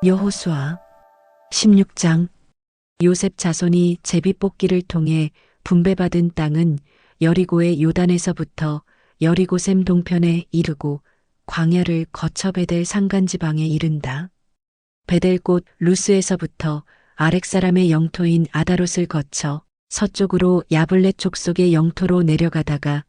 여호수아 16장. 요셉 자손이 제비뽑기를 통해 분배받은 땅은 여리고의 요단에서부터 여리고샘 동편에 이르고 광야를 거쳐 베델 산간지방에 이른다. 베델 곧 루스에서부터 아렉 사람의 영토인 아다롯을 거쳐 서쪽으로 야블렛 족속의 영토로 내려가다가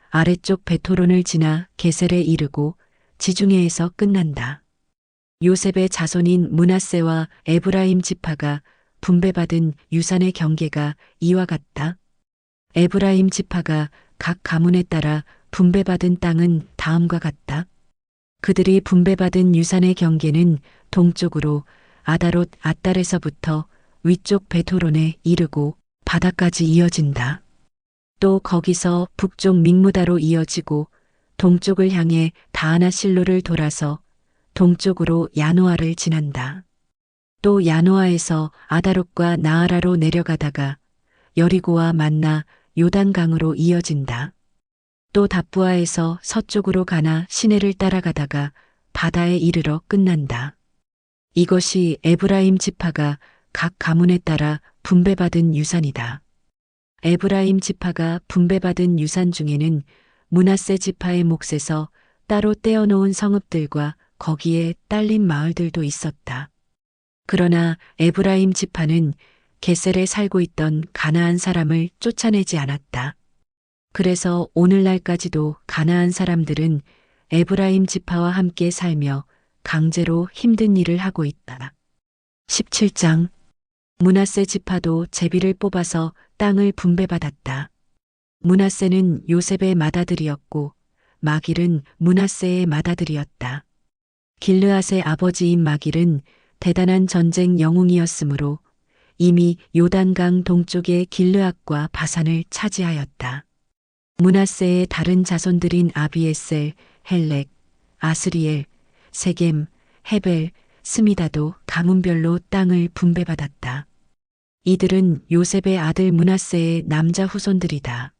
아래쪽 베토론을 지나 게셀에 이르고 지중해에서 끝난다. 요셉의 자손인 므낫세와 에브라임 지파가 분배받은 유산의 경계가 이와 같다. 에브라임 지파가 각 가문에 따라 분배받은 땅은 다음과 같다. 그들이 분배받은 유산의 경계는 동쪽으로 아다롯 앗달에서부터 위쪽 베토론에 이르고 바다까지 이어진다. 또 거기서 북쪽 믹무다로 이어지고 동쪽을 향해 다하나 실로를 돌아서 동쪽으로 야노아를 지난다. 또 야노아에서 아다롯과 나아라로 내려가다가 여리고와 만나 요단강으로 이어진다. 또 답부아에서 서쪽으로 가나 시내를 따라가다가 바다에 이르러 끝난다. 이것이 에브라임 지파가 각 가문에 따라 분배받은 유산이다. 에브라임 지파가 분배받은 유산 중에는 므낫세 지파의 몫에서 따로 떼어놓은 성읍들과 거기에 딸린 마을들도 있었다. 그러나 에브라임 지파는 게셀에 살고 있던 가나안 사람을 쫓아내지 않았다. 그래서 오늘날까지도 가나안 사람들은 에브라임 지파와 함께 살며 강제로 힘든 일을 하고 있다. 17장. 므낫세 지파도 제비를 뽑아서 땅을 분배받았다. 므낫세는 요셉의 맏아들이었고 마길은 므낫세의 맏아들이었다. 길르앗의 아버지인 마길은 대단한 전쟁 영웅이었으므로 이미 요단강 동쪽의 길르앗과 바산을 차지하였다. 므낫세의 다른 자손들인 아비에셀, 헬렉, 아스리엘, 세겜, 헤벨, 스미다도 가문별로 땅을 분배받았다. 이들은 요셉의 아들 므낫세의 남자 후손들이다.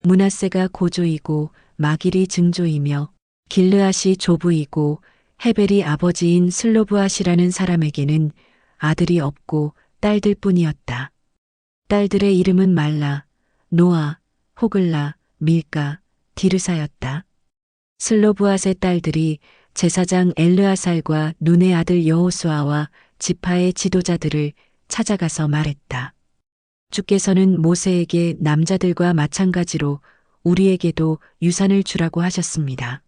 므낫세가 고조이고 마길이 증조이며 길르앗이 조부이고 헤벨이 아버지인 슬로브앗이라는 사람에게는 아들이 없고 딸들 뿐이었다. 딸들의 이름은 말라, 노아, 호글라, 밀가, 디르사였다. 슬로브앗의 딸들이 제사장 엘르아살과 눈의 아들 여호수아와 지파의 지도자들을 찾아가서 말했다. 주께서는 모세에게 남자들과 마찬가지로 우리에게도 유산을 주라고 하셨습니다.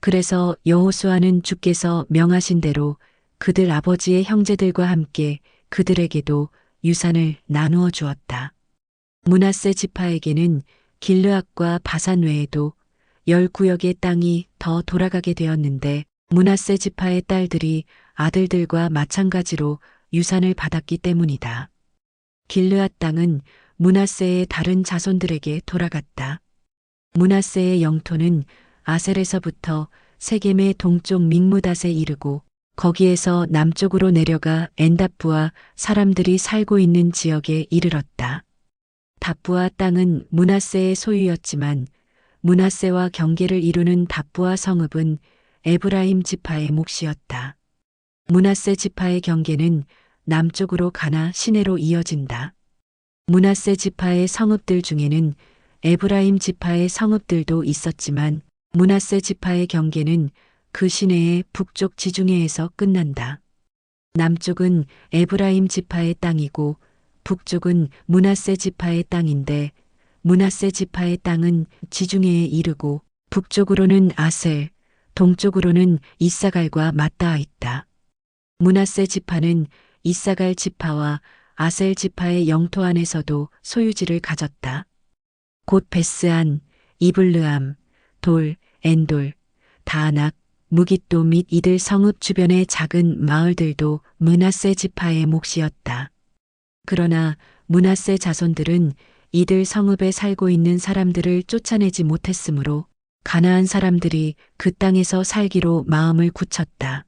그래서 여호수아는 주께서 명하신 대로 그들 아버지의 형제들과 함께 그들에게도 유산을 나누어 주었다. 므낫세 지파에게는 길르앗과 바산 외에도 10구역의 땅이 더 돌아가게 되었는데 므낫세 지파의 딸들이 아들들과 마찬가지로 유산을 받았기 때문이다. 길르앗 땅은 므낫세의 다른 자손들에게 돌아갔다. 므낫세의 영토는 아셀에서부터 세겜의 동쪽 믹무닷에 이르고 거기에서 남쪽으로 내려가 엔답부와 사람들이 살고 있는 지역에 이르렀다. 답부아 땅은 므낫세의 소유였지만 므낫세와 경계를 이루는 답부아 성읍은 에브라임 지파의 몫이었다. 므낫세 지파의 경계는 남쪽으로 가나 시내로 이어진다. 므낫세 지파의 성읍들 중에는 에브라임 지파의 성읍들도 있었지만 므낫세 지파의 경계는 그 시내의 북쪽 지중해에서 끝난다. 남쪽은 에브라임 지파의 땅이고 북쪽은 므낫세 지파의 땅인데 므낫세 지파의 땅은 지중해에 이르고 북쪽으로는 아셀, 동쪽으로는 이사갈과 맞닿아 있다. 므낫세 지파는 이사갈 지파와 아셀 지파의 영토 안에서도 소유지를 가졌다. 곧 베스안, 이블르암, 돌, 엔돌, 다낙, 무깃도 및 이들 성읍 주변의 작은 마을들도 므낫세 지파의 몫이었다. 그러나 므낫세 자손들은 이들 성읍에 살고 있는 사람들을 쫓아내지 못했으므로 가나안 사람들이 그 땅에서 살기로 마음을 굳혔다.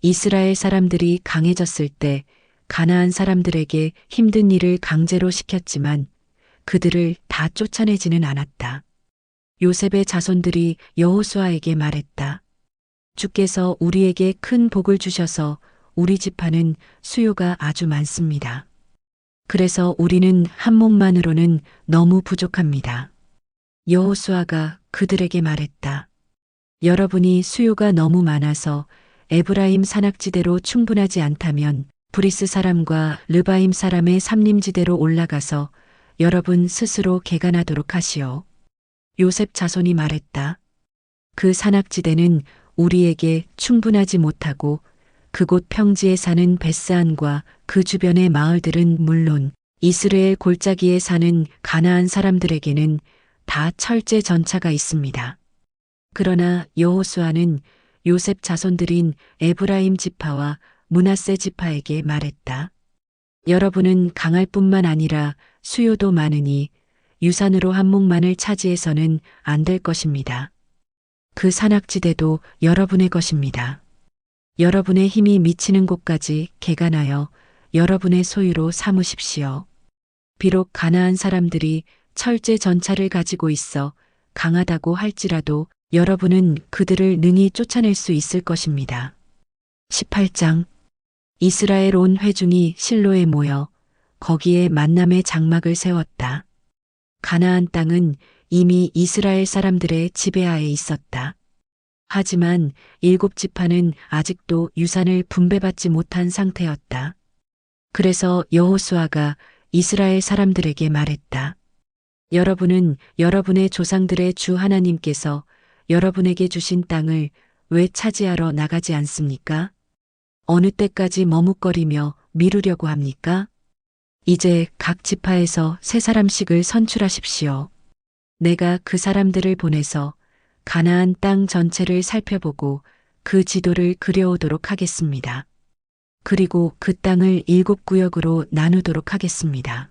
이스라엘 사람들이 강해졌을 때 가나안 사람들에게 힘든 일을 강제로 시켰지만 그들을 다 쫓아내지는 않았다. 요셉의 자손들이 여호수아에게 말했다. 주께서 우리에게 큰 복을 주셔서 우리 지파는 수요가 아주 많습니다. 그래서 우리는 한 몸만으로는 너무 부족합니다. 여호수아가 그들에게 말했다. 여러분이 수요가 너무 많아서 에브라임 산악지대로 충분하지 않다면 브리스 사람과 르바임 사람의 삼림지대로 올라가서 여러분 스스로 개간하도록 하시오. 요셉 자손이 말했다. 그 산악지대는 우리에게 충분하지 못하고 그곳 평지에 사는 베스안과 그 주변의 마을들은 물론 이스라엘 골짜기에 사는 가나안 사람들에게는 다 철제 전차가 있습니다. 그러나 여호수아는 요셉 자손들인 에브라임 지파와 므낫세 지파에게 말했다. 여러분은 강할 뿐만 아니라 수요도 많으니 유산으로 한 몫만을 차지해서는 안 될 것입니다. 그 산악지대도 여러분의 것입니다. 여러분의 힘이 미치는 곳까지 개간하여 여러분의 소유로 삼으십시오. 비록 가나안 사람들이 철제 전차를 가지고 있어 강하다고 할지라도 여러분은 그들을 능히 쫓아낼 수 있을 것입니다. 18장 이스라엘 온 회중이 실로에 모여 거기에 만남의 장막을 세웠다. 가나안 땅은 이미 이스라엘 사람들의 지배하에 있었다. 하지만 7지파는 아직도 유산을 분배받지 못한 상태였다. 그래서 여호수아가 이스라엘 사람들에게 말했다. 여러분은 여러분의 조상들의 주 하나님께서 여러분에게 주신 땅을 왜 차지하러 나가지 않습니까? 어느 때까지 머뭇거리며 미루려고 합니까? 이제 각 지파에서 3사람씩을 선출하십시오. 내가 그 사람들을 보내서 가나안 땅 전체를 살펴보고 그 지도를 그려오도록 하겠습니다. 그리고 그 땅을 7구역으로 나누도록 하겠습니다.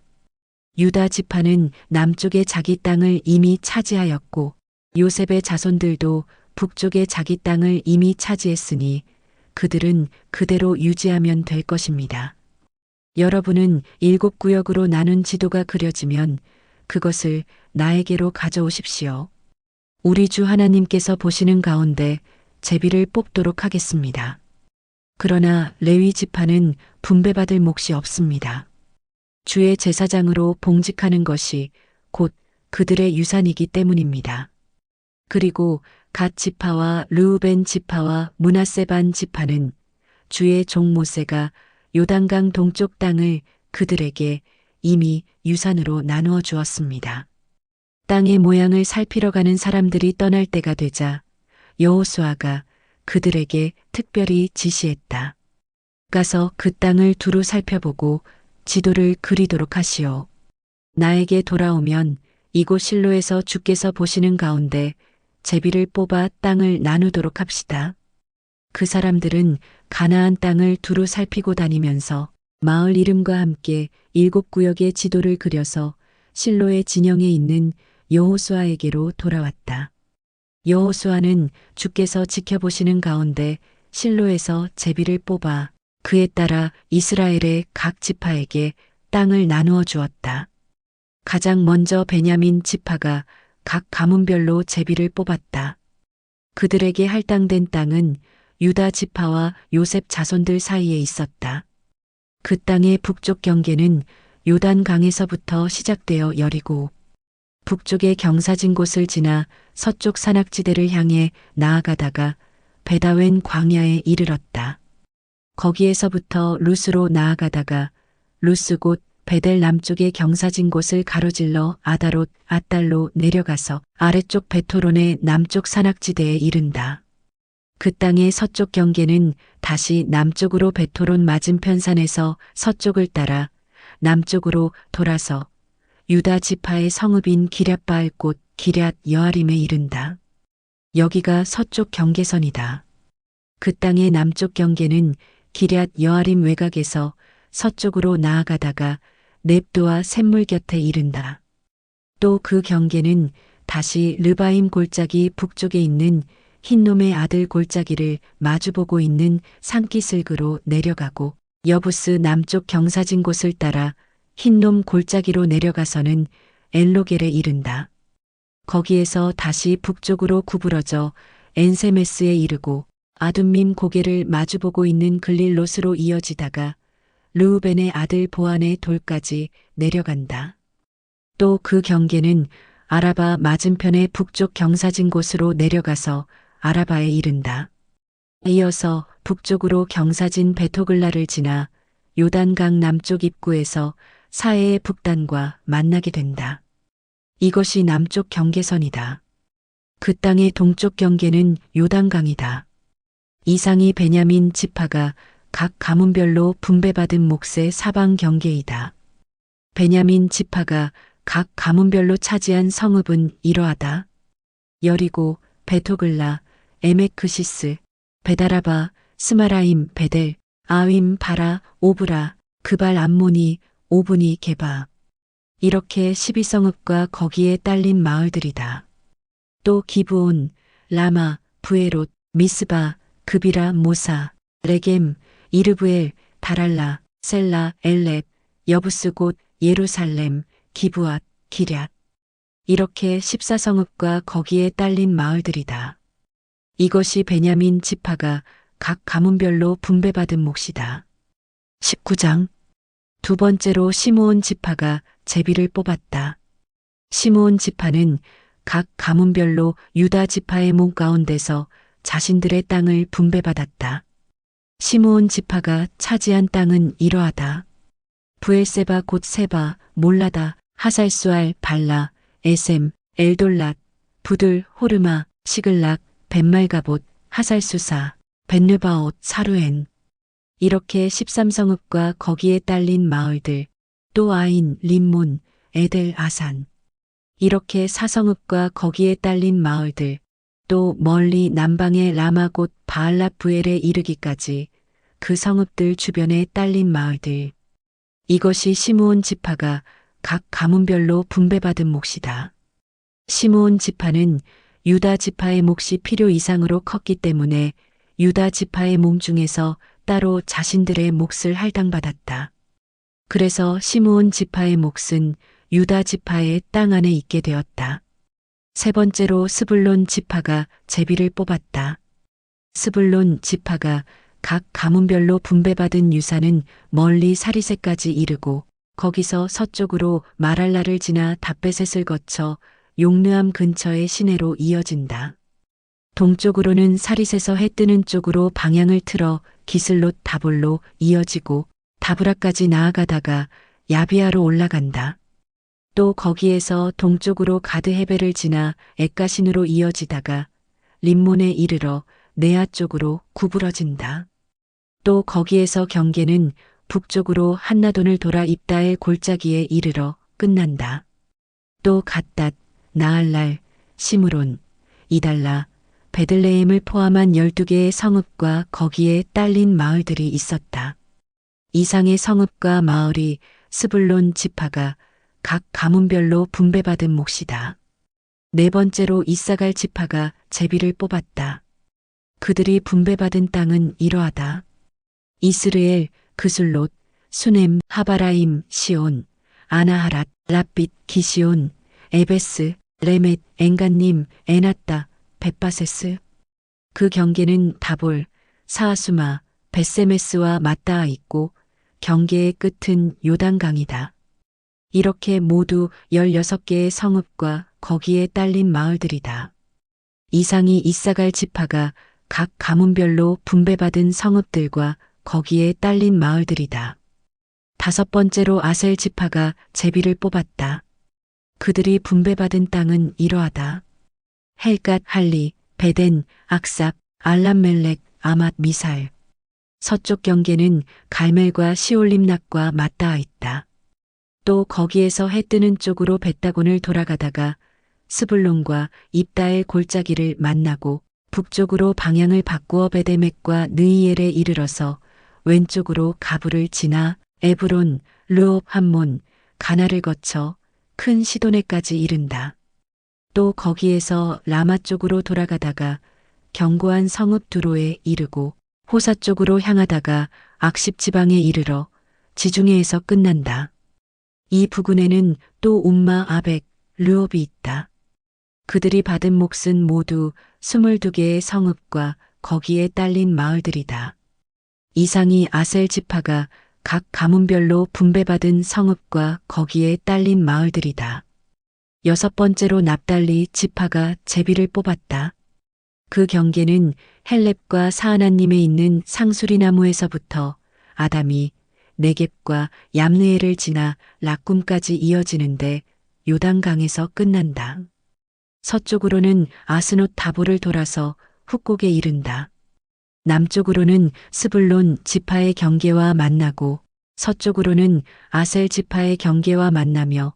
유다 지파는 남쪽의 자기 땅을 이미 차지하였고 요셉의 자손들도 북쪽의 자기 땅을 이미 차지했으니 그들은 그대로 유지하면 될 것입니다. 여러분은 7구역으로 나눈 지도가 그려지면 그것을 나에게로 가져오십시오. 우리 주 하나님께서 보시는 가운데 제비를 뽑도록 하겠습니다. 그러나 레위 지파는 분배받을 몫이 없습니다. 주의 제사장으로 봉직하는 것이 곧 그들의 유산이기 때문입니다. 그리고 갓 지파와 르우벤 지파와 므낫세 반 지파는 주의 종 모세가 요단강 동쪽 땅을 그들에게 이미 유산으로 나누어 주었습니다. 땅의 모양을 살피러 가는 사람들이 떠날 때가 되자 여호수아가 그들에게 특별히 지시했다. 가서 그 땅을 두루 살펴보고 지도를 그리도록 하시오. 나에게 돌아오면 이곳 실로에서 주께서 보시는 가운데 제비를 뽑아 땅을 나누도록 합시다. 그 사람들은 가나안 땅을 두루 살피고 다니면서 마을 이름과 함께 7구역의 지도를 그려서 실로의 진영에 있는 여호수아에게로 돌아왔다. 여호수아는 주께서 지켜보시는 가운데 실로에서 제비를 뽑아 그에 따라 이스라엘의 각 지파에게 땅을 나누어 주었다. 가장 먼저 베냐민 지파가 각 가문별로 제비를 뽑았다. 그들에게 할당된 땅은 유다 지파와 요셉 자손들 사이에 있었다. 그 땅의 북쪽 경계는 요단강에서부터 시작되어 여리고 북쪽의 경사진 곳을 지나 서쪽 산악지대를 향해 나아가다가 베다웬 광야에 이르렀다. 거기에서부터 루스로 나아가다가 루스 곧 베델 남쪽의 경사진 곳을 가로질러 아다롯 아달로 내려가서 아래쪽 베토론의 남쪽 산악지대에 이른다. 그 땅의 서쪽 경계는 다시 남쪽으로 베토론 맞은편 산에서 서쪽을 따라 남쪽으로 돌아서 유다 지파의 성읍인 기럇바알 곧 기럇 여아림에 이른다. 여기가 서쪽 경계선이다. 그 땅의 남쪽 경계는 기럇 여아림 외곽에서 서쪽으로 나아가다가 넵도와 샘물 곁에 이른다. 또 그 경계는 다시 르바임 골짜기 북쪽에 있는 흰놈의 아들 골짜기를 마주보고 있는 산기슭으로 내려가고 여부스 남쪽 경사진 곳을 따라 흰놈 골짜기로 내려가서는 엘로겔에 이른다. 거기에서 다시 북쪽으로 구부러져 엔세메스에 이르고 아둠밈 고개를 마주보고 있는 글릴롯으로 이어지다가 르우벤의 아들 보안의 돌까지 내려간다. 또 그 경계는 아라바 맞은편의 북쪽 경사진 곳으로 내려가서 아라바에 이른다. 이어서 북쪽으로 경사진 베토글라를 지나 요단강 남쪽 입구에서 사해의 북단과 만나게 된다. 이것이 남쪽 경계선이다. 그 땅의 동쪽 경계는 요단강이다. 이상이 베냐민 지파가 각 가문별로 분배받은 몫의 사방 경계이다. 베냐민 지파가 각 가문별로 차지한 성읍은 이러하다. 여리고, 베토글라, 에메크시스, 베다라바, 스마라임, 베델, 아윈, 바라, 오브라, 그발 암모니, 오브니, 게바. 이렇게 12성읍과 거기에 딸린 마을들이다. 또 기브온, 라마, 부에롯, 미스바, 그비라, 모사, 레겜, 이르브엘, 다랄라, 셀라, 엘렙, 여부스 곧 예루살렘, 기브앗, 기럇. 이렇게 14성읍과 거기에 딸린 마을들이다. 이것이 베냐민 지파가 각 가문별로 분배받은 몫이다. 19장. 두 번째로 시므온 지파가 제비를 뽑았다. 시므온 지파는 각 가문별로 유다 지파의 목 가운데서 자신들의 땅을 분배받았다. 시므온 지파가 차지한 땅은 이러하다. 부엘세바 곧 세바, 몰라다, 하살수알, 발라, 에셈, 엘돌랏, 부들, 호르마, 시글락, 벤말가봇, 하살수사, 벤르바옷, 사루엔. 이렇게 13성읍과 거기에 딸린 마을들, 또 아인, 림몬, 에델, 아산. 이렇게 4성읍과 거기에 딸린 마을들, 또 멀리 남방의 라마 곧 바알랏 부엘에 이르기까지 그 성읍들 주변에 딸린 마을들. 이것이 시므온 지파가 각 가문별로 분배받은 몫이다. 시므온 지파는 유다 지파의 몫이 필요 이상으로 컸기 때문에 유다 지파의 몸 중에서 따로 자신들의 몫을 할당받았다. 그래서 시므온 지파의 몫은 유다 지파의 땅 안에 있게 되었다. 세 번째로 스불론 지파가 제비를 뽑았다. 스불론 지파가 각 가문별로 분배받은 유산은 멀리 사리새까지 이르고 거기서 서쪽으로 마랄라를 지나 답베셋을 거쳐 용르암 근처의 시내로 이어진다. 동쪽으로는 사릿에서 해 뜨는 쪽으로 방향을 틀어 기슬롯 다볼로 이어지고 다브라까지 나아가다가 야비아로 올라간다. 또 거기에서 동쪽으로 가드 헤벨을 지나 엑가신으로 이어지다가 림몬에 이르러 네아 쪽으로 구부러진다. 또 거기에서 경계는 북쪽으로 한나돈을 돌아 입다의 골짜기에 이르러 끝난다. 또 갓닷, 나알랄, 시므론, 이달라, 베들레헴을 포함한 12개의 성읍과 거기에 딸린 마을들이 있었다. 이상의 성읍과 마을이 스불론 지파가 각 가문별로 분배받은 몫이다. 네 번째로 이사갈 지파가 제비를 뽑았다. 그들이 분배받은 땅은 이러하다. 이스르엘, 그술롯, 수넴, 하바라임, 시온, 아나하랏, 랍빗, 기시온, 에베스, 레멧, 엔간님, 에나따, 벳바세스. 그 경계는 다볼, 사하수마, 벳세메스와 맞닿아 있고 경계의 끝은 요단강이다. 이렇게 모두 16개의 성읍과 거기에 딸린 마을들이다. 이상이 이사갈 지파가 각 가문별로 분배받은 성읍들과 거기에 딸린 마을들이다. 다섯 번째로 아셀 지파가 제비를 뽑았다. 그들이 분배받은 땅은 이러하다. 헬갓, 할리, 베덴, 악삽, 알람멜렉, 아맛, 미살. 서쪽 경계는 갈멜과 시올림락과 맞닿아 있다. 또 거기에서 해 뜨는 쪽으로 벳다곤을 돌아가다가 스불론과 입다엘 골짜기를 만나고 북쪽으로 방향을 바꾸어 베데멕과 느이엘에 이르러서 왼쪽으로 가브를 지나 에브론, 르옵 함몬, 가나를 거쳐 큰 시도네까지 이른다. 또 거기에서 라마 쪽으로 돌아가다가 견고한 성읍 두로에 이르고 호사 쪽으로 향하다가 악십 지방에 이르러 지중해에서 끝난다. 이 부근에는 또 움마 아벡, 르옵이 있다. 그들이 받은 몫은 모두 22개의 성읍과 거기에 딸린 마을들이다. 이상이 아셀 지파가 각 가문별로 분배받은 성읍과 거기에 딸린 마을들이다. 여섯 번째로 납달리 지파가 제비를 뽑았다. 그 경계는 헬렙과 사하나님에 있는 상수리나무에서부터 아담이 네겝과 얌느에를 지나 락꿈까지 이어지는데 요단강에서 끝난다. 서쪽으로는 아스노 다보를 돌아서 훅곡에 이른다. 남쪽으로는 스불론 지파의 경계와 만나고 서쪽으로는 아셀 지파의 경계와 만나며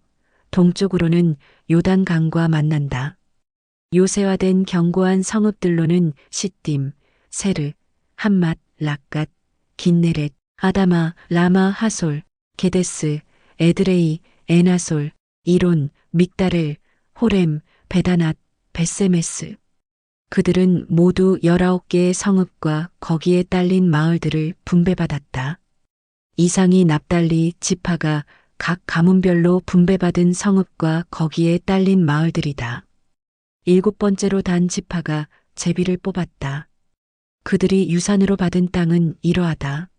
동쪽으로는 요단강과 만난다. 요새화된 견고한 성읍들로는 시딤, 세르, 함맛, 락갓, 긴네렛, 아다마, 라마, 하솔, 게데스, 에드레이, 에나솔, 이론, 믹다렐, 호렘, 베다낫, 베세메스. 그들은 모두 19개의 성읍과 거기에 딸린 마을들을 분배받았다. 이상이 납달리 지파가 각 가문별로 분배받은 성읍과 거기에 딸린 마을들이다. 일곱 번째로 단 지파가 제비를 뽑았다. 그들이 유산으로 받은 땅은 이러하다.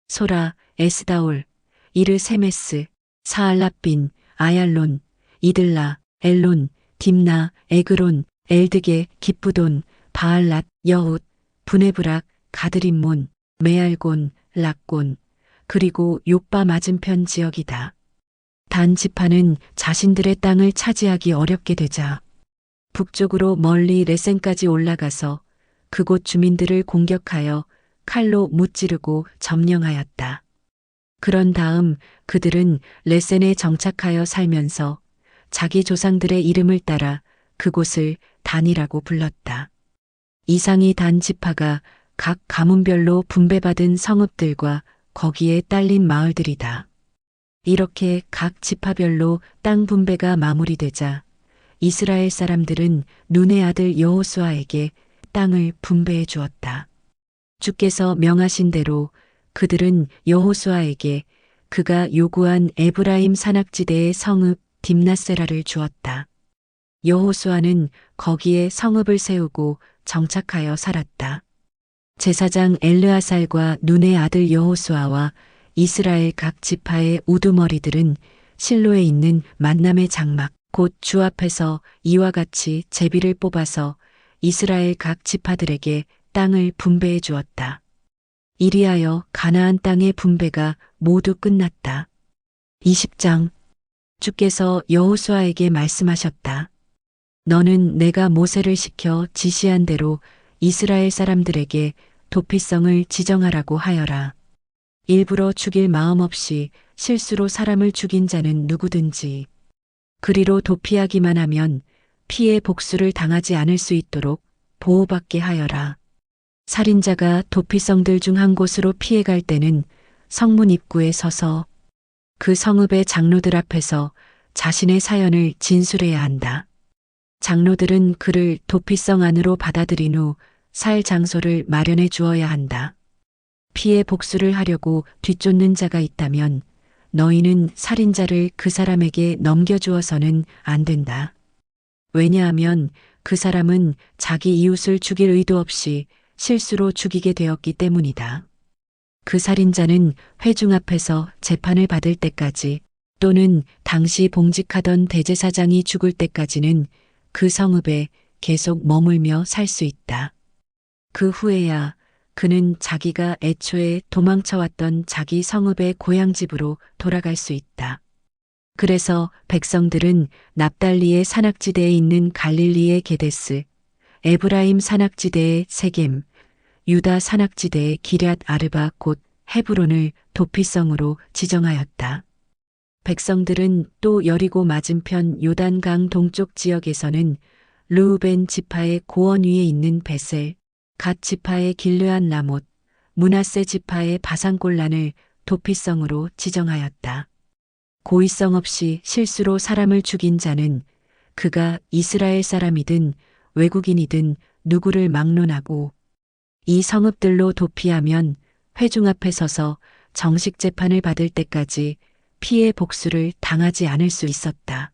소라, 에스다올, 이르세메스, 사알라빈, 아얄론, 이들라, 엘론, 딥나, 에그론, 엘드게, 기쁘돈, 바알랏, 여훗, 브네브락, 가드림몬, 메알곤, 락곤, 그리고 욥바 맞은편 지역이다. 단 지파는 자신들의 땅을 차지하기 어렵게 되자 북쪽으로 멀리 레센까지 올라가서 그곳 주민들을 공격하여 칼로 무찌르고 점령하였다. 그런 다음 그들은 레센에 정착하여 살면서 자기 조상들의 이름을 따라 그곳을 단이라고 불렀다. 이상이 단 지파가 각 가문별로 분배받은 성읍들과 거기에 딸린 마을들이다. 이렇게 각 지파별로 땅 분배가 마무리되자 이스라엘 사람들은 눈의 아들 여호수아에게 땅을 분배해 주었다. 주께서 명하신 대로 그들은 여호수아에게 그가 요구한 에브라임 산악지대의 성읍 딥나세라를 주었다. 여호수아는 거기에 성읍을 세우고 정착하여 살았다. 제사장 엘르아살과 눈의 아들 여호수아와 이스라엘 각 지파의 우두머리들은 실로에 있는 만남의 장막 곧 주 앞에서 이와 같이 제비를 뽑아서 이스라엘 각 지파들에게 땅을 분배해 주었다. 이리하여 가나안 땅의 분배가 모두 끝났다. 20장 주께서 여호수아에게 말씀하셨다. 너는 내가 모세를 시켜 지시한 대로 이스라엘 사람들에게 도피성을 지정하라고 하여라. 일부러 죽일 마음 없이 실수로 사람을 죽인 자는 누구든지 그리로 도피하기만 하면 피해 복수를 당하지 않을 수 있도록 보호받게 하여라. 살인자가 도피성들 중 한 곳으로 피해갈 때는 성문 입구에 서서 그 성읍의 장로들 앞에서 자신의 사연을 진술해야 한다. 장로들은 그를 도피성 안으로 받아들인 후 살 장소를 마련해 주어야 한다. 피해 복수를 하려고 뒤쫓는 자가 있다면 너희는 살인자를 그 사람에게 넘겨주어서는 안 된다. 왜냐하면 그 사람은 자기 이웃을 죽일 의도 없이 실수로 죽이게 되었기 때문이다. 그 살인자는 회중 앞에서 재판을 받을 때까지 또는 당시 봉직하던 대제사장이 죽을 때까지는 그 성읍에 계속 머물며 살 수 있다. 그 후에야 그는 자기가 애초에 도망쳐왔던 자기 성읍의 고향집으로 돌아갈 수 있다. 그래서 백성들은 납달리의 산악지대에 있는 갈릴리의 게데스, 에브라임 산악지대의 세겜, 유다 산악지대의 기럇 아르바 곧 헤브론을 도피성으로 지정하였다. 백성들은 또 여리고 맞은편 요단강 동쪽 지역에서는 르우벤 지파의 고원 위에 있는 베셀, 갓 지파의 길르안 라못, 므낫세 지파의 바산골란을 도피성으로 지정하였다. 고의성 없이 실수로 사람을 죽인 자는 그가 이스라엘 사람이든 외국인이든 누구를 막론하고 이 성읍들로 도피하면 회중 앞에 서서 정식 재판을 받을 때까지 피해 복수를 당하지 않을 수 있었다.